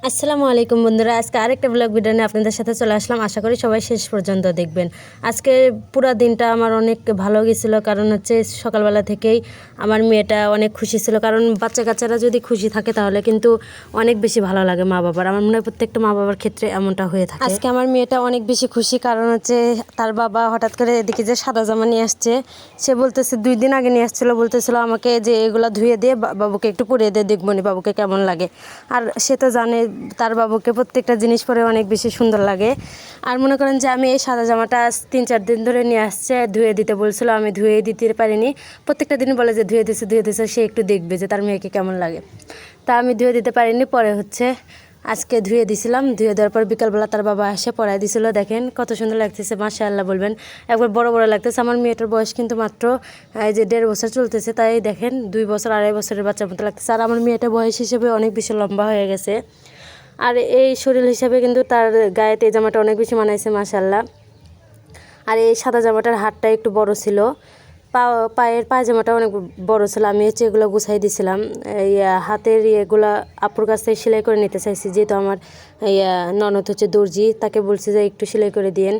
আসসালামু আলাইকুম বন্ধুরা, আজকে আরেকটা ব্লগ ভিডিও নিয়ে আপনাদের সাথে চলে আসলাম। আশা করি সবাই শেষ পর্যন্ত দেখবেন। আজকে পুরো দিনটা আমার অনেক ভালো গেছিলো, কারণ হচ্ছে সকালবেলা থেকেই আমার মেয়েটা অনেক খুশি ছিল। কারণ বাচ্চা কাচ্চারা যদি খুশি থাকে তাহলে কিন্তু অনেক বেশি ভালো লাগে মা বাবার। আমার মনে হয় প্রত্যেকটা মা বাবার ক্ষেত্রে এমনটা হয়ে থাকে। আজকে আমার মেয়েটা অনেক বেশি খুশি, কারণ হচ্ছে তার বাবা হঠাৎ করে এদিকে যে সাদা জামা নিয়ে আসছে, সে বলতেছে 2 দিন আগে নিয়ে আসছিলো, বলতেছিল আমাকে যে এগুলো ধুয়ে দিয়ে বাবুকে একটু পরিয়ে দিয়ে দেখবো নি বাবুকে কেমন লাগে। আর সে তো জানে তার বাবুকে প্রত্যেকটা জিনিস পরে অনেক বেশি সুন্দর লাগে। আর মনে করেন যে আমি এই সাদা জামাটা 3-4 দিন ধরে নিয়ে আসছে, ধুয়ে দিতে বলছিল, আমি ধুয়ে দিতে পারিনি। প্রত্যেকটা দিন বলে যে ধুয়ে দিছে, সে একটু দেখবে যে তার মেয়েকে কেমন লাগে। তা আমি ধুয়ে দিতে পারিনি, পরে হচ্ছে আজকে ধুয়ে দিছিলাম। ধুয়ে দেওয়ার পর বিকালবেলা তার বাবা এসে পড়ায় দিছিল। দেখেন কত সুন্দর লাগতেছে, মাশাআল্লাহ বলবেন, একবার বড় বড় লাগতেছে। আমার মেয়েটার বয়স কিন্তু মাত্র এই যে 1.5 বছর চলতেছে, তাই দেখেন 2 বছর 2.5 বছরের বাচ্চার মতো লাগতেছে। আর আমার মেয়েটা বয়স হিসেবে অনেক বেশি লম্বা হয়ে গেছে, আর এই শরীর হিসাবে কিন্তু তার গায়েতে এই জামাটা অনেক বেশি মানাইছে মাশাআল্লাহ। আর এই সাদা জামাটার হাতটা একটু বড় ছিল, পায়ের পায়জামাটা অনেক বড় ছিল। আমি হচ্ছে এগুলো গুছাই দিছিলাম। হাতের ইয়েগুলো আপুর কাছ থেকে সেলাই করে নিতে চাইছি, যেহেতু আমার ননদ হচ্ছে দর্জি, তাকে বলছি যে একটু সেলাই করে দিয়েন।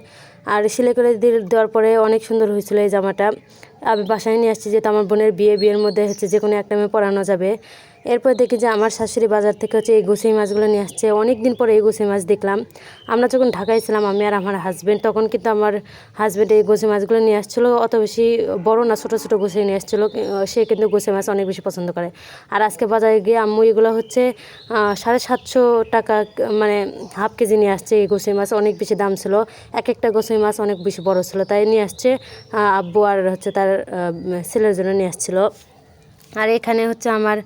আর সেলাই করে দেওয়ার পরে অনেক সুন্দর হয়েছিল এই জামাটা। আমি বাসায় নিয়ে আসছি, যেহেতু আমার বোনের বিয়ের মধ্যে হচ্ছে যে কোনো একটা মেয়ে পরানো যাবে। এরপর দেখি যে আমার শাশুড়ি বাজার থেকে হচ্ছে এই গুছাই মাছগুলো নিয়ে আসছে। অনেক দিন পরে এই গুছাই মাছ দেখলাম। আমরা যখন ঢাকায় ছিলাম, আমি আর আমার হাজব্যান্ড, তখন কিন্তু আমার হাজব্যান্ড এই গুছাই মাছগুলো নিয়ে আসছিলো। অত বেশি বড় না, ছোটো ছোটো গুছাই নিয়ে আসছিলো। সে কিন্তু গুছাই মাছ অনেক বেশি পছন্দ করে। আর আজকে বাজারে গিয়ে আম্মু এগুলো হচ্ছে 750 টাকা, মানে হাফ কেজি নিয়ে আসছে। এই গুছাই মাছ অনেক বেশি দাম ছিল, এক একটা গুছাই মাছ অনেক বেশি বড় ছিল, তাই নিয়ে আসছে আব্বু আর হচ্ছে তার ছেলের জন্য নিয়ে আসছিলো। আর এখানে হচ্ছে আমার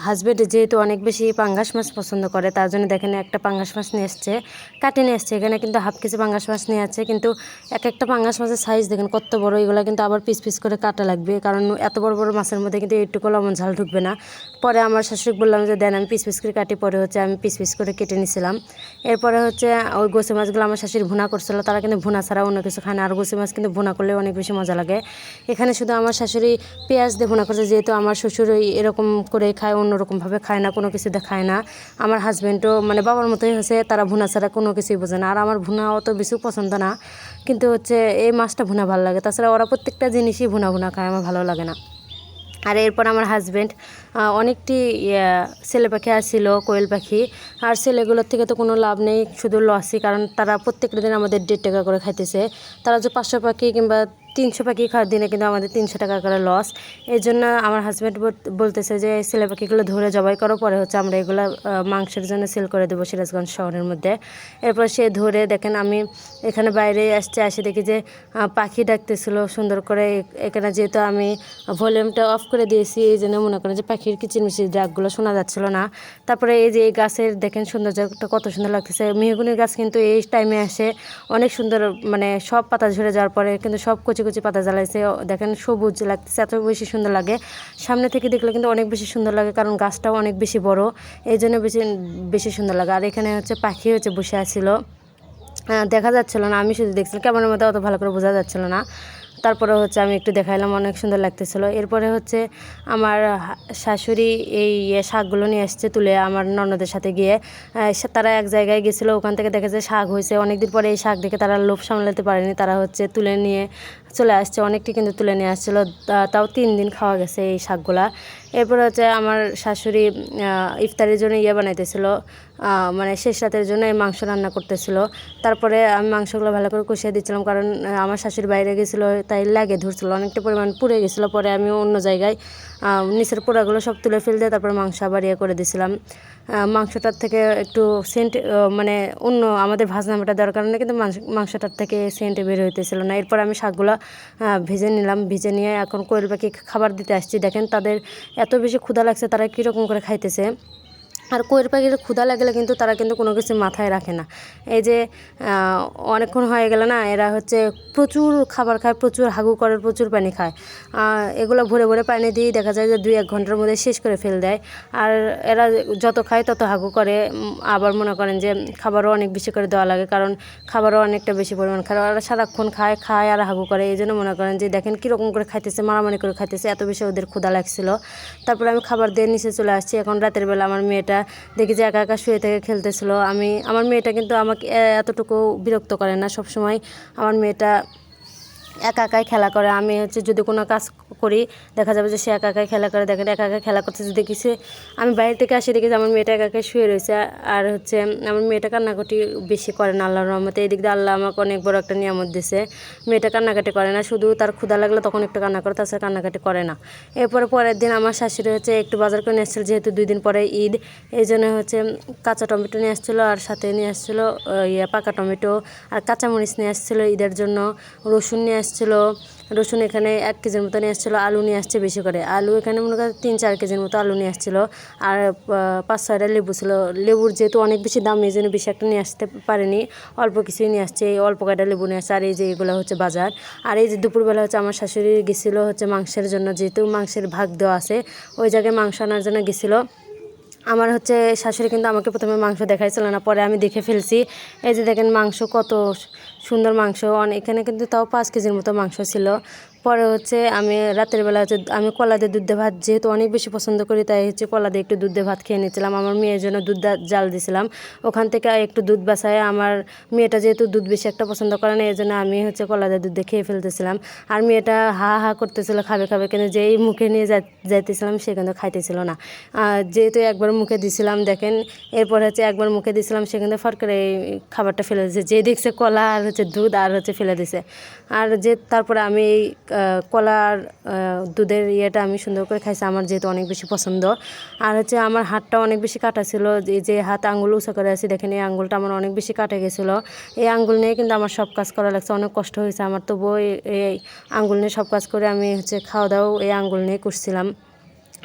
হাজব্যান্ড যেহেতু অনেক বেশি পাঙ্গাস মাছ পছন্দ করে, তার জন্য দেখেন একটা পাঙ্গাস মাছ নিয়ে এসছে, কাটে নিয়ে এসছে। এখানে কিন্তু হাফ কেজি পাঙ্গাস মাছ নিয়ে আছে, কিন্তু এক একটা পাঙ্গাস মাছের সাইজ দেখেন কত বড়। এগুলো কিন্তু আবার পিস পিস করে কাটা লাগবে, কারণ এত বড় বড় মাছের মধ্যে কিন্তু এইটুকু লবণ ঝাল ঢুকবে না। পরে আমার শাশুড়ি বললাম যে দেন আমি পিস পিস করে কাটি, পরে হচ্ছে আমি পিস পিস করে কেটে নিয়েছিলাম। এরপরে হচ্ছে ওই গোসে মাছগুলো আমার শাশুড়ি ভুনা করছিল। তারা কিন্তু ভুনা ছাড়া অন্য কিছু খায় না, আর গোসে মাছ কিন্তু ভুনা করলে অনেক বেশি মজা লাগে। এখানে শুধু আমার শাশুড়ি পেঁয়াজ দিয়ে ভুনা করছে, যেহেতু আমার শ্বশুর এরকম করে খায়, অন্যরকমভাবে খায় না, কোনো কিছুতে খায় না। আমার হাজব্যান্ডও মানে বাবার মতোই হয়েছে, তারা ভুনা ছাড়া কোনো কিছুই বোঝে না। আর আমার ভুনা অত বেশি পছন্দ না, কিন্তু হচ্ছে এই মাছটা ভুনা ভালো লাগে। তাছাড়া ওরা প্রত্যেকটা জিনিসই ভুনা ভুনা খায়, আমার ভালো লাগে না। আর এরপর আমার হাজব্যান্ড অনেকটি ছেলে পাখি আসছিল, কোয়েল পাখি। আর ছেলেগুলোর থেকে তো কোনো লাভ নেই, শুধু লসই, কারণ তারা প্রত্যেকটা দিন আমাদের 1.5 টাকা করে খাইতেছে। তারা যে 500 পাখি কিংবা 300 পাখি খাওয়ার দিনে কিন্তু আমাদের 300 টাকা করে লস। এই জন্য আমার হাজব্যান্ড বলতেছে যে ছেলে পাখিগুলো ধরে জবাই করো, পরে হচ্ছে আমরা এগুলো মাংসের জন্য সেল করে দেবো সিরাজগঞ্জ শহরের মধ্যে। এরপর সে ধরে দেখেন, আমি এখানে বাইরে আসে দেখি যে পাখি ডাকতেছিল সুন্দর করে। এখানে যেহেতু আমি ভলিউমটা অফ করে দিয়েছি, এই জন্য মনে করেন যে পাখির কিচিরমিচির ডাকগুলো শোনা যাচ্ছিল না। তারপরে এই যে এই গাছের দেখেন সৌন্দর্যটা কত সুন্দর লাগতেছে। মেহগনির গাছ কিন্তু এই টাইমে আসে অনেক সুন্দর, মানে সব পাতা ঝরে যাওয়ার পরে কিন্তু সব কচি কচি পাতা জ্বালাইছে, দেখেন সবুজ লাগতেছে, এত বেশি সুন্দর লাগে। সামনে থেকে দেখলে কিন্তু অনেক বেশি সুন্দর লাগে, কারণ গাছটাও অনেক বেশি বড়, এই জন্য বেশি বেশি সুন্দর লাগে। আর এখানে হচ্ছে পাখি হচ্ছে বসে আছিল, দেখা যাচ্ছিল না, আমি শুধু দেখছিলাম, ক্যামেরার মধ্যে অত ভালো করে বোঝা যাচ্ছিল না। তারপরে হচ্ছে আমি একটু দেখাইলাম, অনেক সুন্দর লাগতেছিল। এরপরে হচ্ছে আমার শাশুড়ি এই শাকগুলো নিয়ে আসছে তুলে আমার ননদের সাথে গিয়ে। তারা এক জায়গায় গেছিলো, ওখান থেকে দেখে যে শাক হয়েছে। অনেকদিন পরে এই শাক দেখে তারা লোভ সামলাতে পারেনি, তারা হচ্ছে তুলে নিয়ে চলে আসছে, অনেকটি কিন্তু তুলে নিয়ে আসছিলো। তাও 3 দিন খাওয়া গেছে এই শাকগুলা। এরপর হচ্ছে আমার শাশুড়ি ইফতারের জন্য বানাইতেছিল, মানে শেষ রাতের জন্য এই মাংস রান্না করতেছিল। তারপরে আমি মাংসগুলো ভালো করে কষিয়ে দিচ্ছিলাম, কারণ আমার শাশুড়ি বাইরে গেছিলো, তাই লাগে ধরছিল, অনেকটা পরিমাণ পুড়ে গেছিলো। পরে আমি অন্য জায়গায় নিচের পোড়াগুলো সব তুলে ফেল দিয়ে তারপরে মাংস আবার করে দিয়েছিলাম। মাংসটার থেকে একটু সেন্ট, মানে অন্য আমাদের ভাজনামাটা দেওয়ার কারণে কিন্তু মাংসটার থেকে সেন্ট বের হইতেছিল না। এরপর আমি শাকগুলো ভেজে নিলাম, ভেজে নিয়ে এখন কোয়েল পাখি খাবার দিতে আসছি। দেখেন তাদের এত বেশি ক্ষুধা লাগছে, তারা কীরকম করে খাইতেছে। আর কোয়েল পাখির ক্ষুধা লাগলে কিন্তু তারা কিন্তু কোনো কিছু মাথায় রাখে না। এই যে অনেকক্ষণ হয়ে গেল না, এরা হচ্ছে প্রচুর খাবার খায়, প্রচুর হাগু করে, প্রচুর পানি খায়। এগুলো ভরে ভরে পানি দিয়ে দেখা যায় যে 2-1 ঘন্টার মধ্যে শেষ করে ফেল দেয়। আর এরা যত খায় তত হাগু করে। আবার মনে করেন যে খাবারও অনেক বেশি করে দেওয়া লাগে, কারণ খাবারও অনেকটা বেশি পরিমাণ খায়। ওরা সারাক্ষণ খায় আর হাগু করে, এই জন্য মনে করেন যে দেখেন কীরকম করে খাইতেছে, মারামারি করে খাইতেছে, এত বেশি ওদের ক্ষুধা লাগছিল। তারপরে আমি খাবার দিয়ে নিচে চলে আসছি। এখন রাতের বেলা আমার মেয়েটা দেখি যে একা একা শুয়ে থেকে খেলতেছিল। আমার মেয়েটা কিন্তু আমাকে এতটুকু বিরক্ত করে না, সবসময় আমার মেয়েটা একা একাই খেলা করে। আমি যদি কোনো কাজ করি দেখা যাবে যে সে একা একাই খেলা করে। দেখেন একা একা খেলা করতেছে, দেখেছি আমি বাইরে থেকে আসি দেখেছি আমার মেয়েটা একা একাই শুয়ে রয়েছে। আর আমার মেয়েটা কান্নাকাটি বেশি করে না আল্লাহর রহমতে। এই দিক দিয়ে আল্লাহ আমাকে অনেক বড় একটা নিয়ামত দিছে। মেয়েটা কান্নাকাটি করে না, শুধু তার ক্ষুধা লাগলে তখন একটু কান্না করে, তাছাড়া কান্নাকাটি করে না। এরপরে পরের দিন আমার শাশুড়ি একটু বাজার করে নিয়ে এসেছিলো, যেহেতু 2 দিন পরে ঈদ, এই জন্য কাঁচা টমেটো নিয়ে আসছিলো, আর সাথে নিয়ে আসছিলো পাকা টমেটো আর কাঁচামরিচ নিয়ে আসছিলো ঈদের জন্য। রসুন নিয়ে আসছিলো, রসুন এখানে 1 কেজির মতো নিয়ে আসছিলো। আলু নিয়ে আসছে বেশি করে, আলু এখানে মনে করেন 3-4 কেজির মতো আলু নিয়ে আসছিলো। আর 5-6টা লেবু ছিল। লেবুর যেহেতু অনেক বেশি দাম, এই জন্য বেশি একটা নিয়ে আসতে পারেনি, অল্প কিছুই নিয়ে আসছে। এই অল্প কয়টা লেবু নিয়ে আসছে। আর এই যে এগুলো বাজার। আর এই যে দুপুরবেলা আমার শাশুড়ি গেছিলো মাংসের জন্য, যেহেতু মাংসের ভাগ দেওয়া আছে, ওই জায়গায় মাংস আনার জন্য গেছিলো। আমার শাশুড়ি কিন্তু আমাকে প্রথমে মাংস দেখাইছিল না, পরে আমি দেখে ফেলছি। এই যে দেখেন মাংস কত সুন্দর মাংস, এখানে কিন্তু তাও 5 কেজির মতো মাংস ছিল। পরে আমি রাতের বেলা আমি কলা দিয়ে দুধ দিয়ে ভাত যেহেতু অনেক বেশি পছন্দ করি, তাই কলা দিয়ে একটু দুধ দিয়ে ভাত খেয়ে নিয়েছিলাম। আমার মেয়ের জন্য দুধ জাল দিয়েছিলাম, ওখান থেকে একটু দুধ বাছায়। আমার মেয়েটা যেহেতু দুধ বেশি একটা পছন্দ করে না, এই জন্য আমি কলা দিয়ে দুধ দিয়ে খেয়ে ফেলতেছিলাম। আর মেয়েটা হা হা করতেছিল খাবে খাবে, কিন্তু যেই মুখে নিয়ে যাইতেছিলাম সে কিন্তু খাইতেছিল না। যেহেতু একবার মুখে দিছিলাম, দেখেন এরপর একবার মুখে দিছিলাম, সে কিন্তু ফট করে খাবারটা ফেলে দিয়েছে। যে দেখছে কলা আর দুধ আর ফেলে দিছে। আর তারপরে আমি এই কলা আর দুধের ইয়েটা আমি সুন্দর করে খাইছি, আমার যেহেতু অনেক বেশি পছন্দ। আর আমার হাতটা অনেক বেশি কাটা ছিল, যে হাত আঙ্গুল উঁচা করে আছি দেখেন, এই আঙ্গুলটা আমার অনেক বেশি কাটে গেছিলো। এই আঙ্গুল নিয়ে কিন্তু আমার সব কাজ করা লাগছে, অনেক কষ্ট হয়েছে আমার। তবুও এই আঙ্গুল নিয়ে সব কাজ করে আমি খাওয়া দাওয়া এই আঙ্গুল নিয়ে করছিলাম।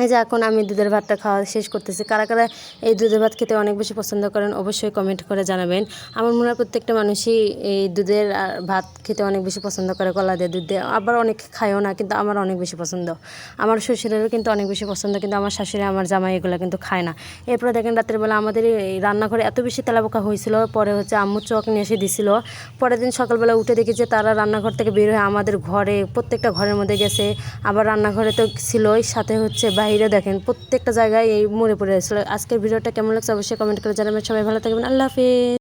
এই যে এখন আমি দুধের ভাতটা খাওয়া শেষ করতেছি। কারা কারা এই দুধের ভাত খেতে অনেক বেশি পছন্দ করেন অবশ্যই কমেন্ট করে জানাবেন। আমার মনে হয় প্রত্যেকটা মানুষই এই দুধের ভাত খেতে অনেক বেশি পছন্দ করে, কলা দিয়ে দুধ দিয়ে। আবার অনেক খায়ও না, কিন্তু আমার অনেক বেশি পছন্দ। আমার শ্বশুরেরও কিন্তু অনেক বেশি পছন্দ, কিন্তু আমার শাশুড়ি আমার জামাই এগুলো কিন্তু খায় না। এরপরে দেখেন রাতের বেলা আমাদের এই রান্নাঘরে এত বেশি তেলাপোকা হয়েছিল, পরে আম্মু চক নিয়ে এসে দিছিল। পরের দিন সকালবেলা উঠে দেখি যে তারা রান্নাঘর থেকে বের হয়ে আমাদের ঘরে, প্রত্যেকটা ঘরের মধ্যে গেছে। আবার রান্নাঘরে তো ছিলই, সাথে বাইরে দেখেন প্রত্যেকটা জায়গায় এই মরে পড়ে আসলে। আজকের ভিডিওটা কেমন লাগছে অবশ্যই কমেন্ট করে জানাবেন। সবাই ভালো থাকবেন, আল্লাহ হাফেজ।